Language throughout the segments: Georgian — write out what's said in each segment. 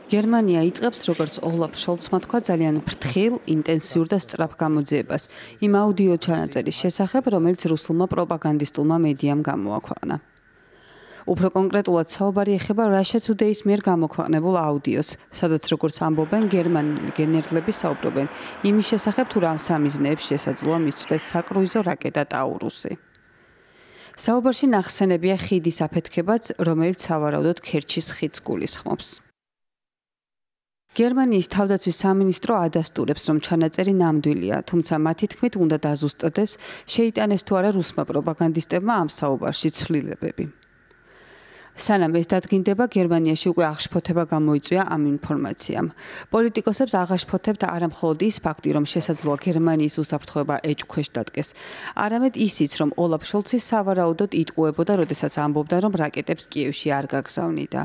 გერმანია იწყებს, როგორც ოლაფ შოლცმა თქვა, ძალიან ფრთხილ, ინტენსიურ და სწრაფ გამოძიებას იმ აუდიო ჩანაწერის შესახებ, რომელიც რუსულმა პროპაგანდისტულმა მედიამ გამოაქვეყნა. უფრო კონკრეტულად საუბარი ეხება Russia Today-ის მიერ გამოქვეყნებულ აუდიოს, სადაც როგორც ამბობენ, გერმანელი გენერლები საუბრობენ იმის შესახებ, თუ რამ სამიზნეებს შესაძლოა მისცდეს საკრუიზო რაკეტა ტაურუსი. საუბარში ნახსენებია ხიდის აფეთქებაც, რომელიც სავარაუდოდ ქერჩის ხიდს გულისხმობს. გერმანიის თავდაცვის სამინისტრო ადასტურებს, რომ ჩანაწერი ნამდვილია, თუმცა მათი თქმით უნდა დაზუსტდეს, შეიტანეს თუ არა რუსმა პროპაგანდისტებმა ამ საუბარში ცვლილებები. სანამ ეს დადგინდება, გერმანიაში უკვე აღშფოთება გამოიწვია ამ ინფორმაციამ. პოლიტიკოსებს აღაშფოთებთ არა მხოლოდ ის ფაქტი, რომ შესაძლოა გერმანიის უსაფრთხოება ეჭვქვეშ დადგეს, არამედ ისიც, რომ ოლაფ შოლცი სავარაუდოდ იტყუებოდა, როდესაც ამბობდა, რომ რაკეტებს კიევში არ გაგზავნიდა.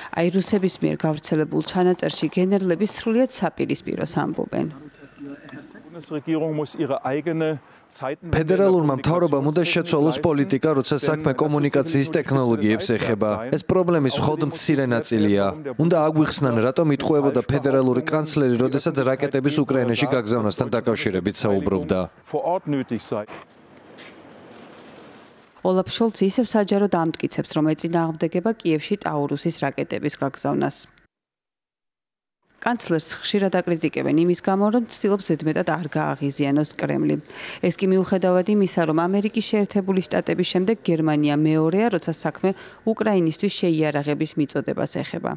აი რუსების მიერ გავრცელებულ ჩანაწერში გენერლები სრულიად საპირისპიროს ამბობენ. ფედერალურმა მთავრობამ უნდა შეცვალოს პოლიტიკა, როცა საქმე კომუნიკაციის ტექნოლოგიებს ეხება. ეს პრობლემის მხოლოდ მცირე ნაწილია. უნდა აგვიხსნან, რატომ იტყუებოდა ფედერალური კანცლერი, როდესაც რაკეტების უკრაინაში გაგზავნასთან დაკავშირებით საუბრობდა. ოლაფ შოლცი ისევ საჯაროდ ამტკიცებს, რომ ეწინააღმდეგება კიევში ტაურუსის რაკეტების გაგზავნას. კანცლერს ხშირად აკრიტიკებენ იმის გამო, რომ ცდილობს ზედმეტად არ გააღიზიანოს კრემლი. ეს კი მიუხედავად იმისა, რომ ამერიკის შეერთებული შტატების შემდეგ გერმანია მეორეა, როცა საქმე უკრაინისთვის შეიარაღების მიწოდებას ეხება.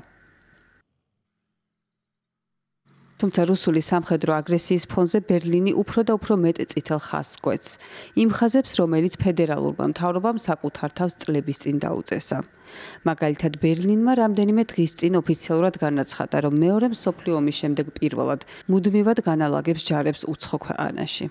თუმცა რუსული სამხედრო აგრესიის ფონზე ბერლინი უფრო და უფრო მეტ წითელ ხაზს კვეთს. იმ ხაზებს, რომელიც ფედერალურმა მთავრობამ საკუთარ თავს წლების წინ დაუწესა. მაგალითად, ბერლინმა რამდენიმე დღის წინ ოფიციალურად განაცხადა, რომ მეორე მსოფლიო ომის შემდეგ პირველად მუდმივად განალაგებს ჯარებს უცხო ქვეყანაში.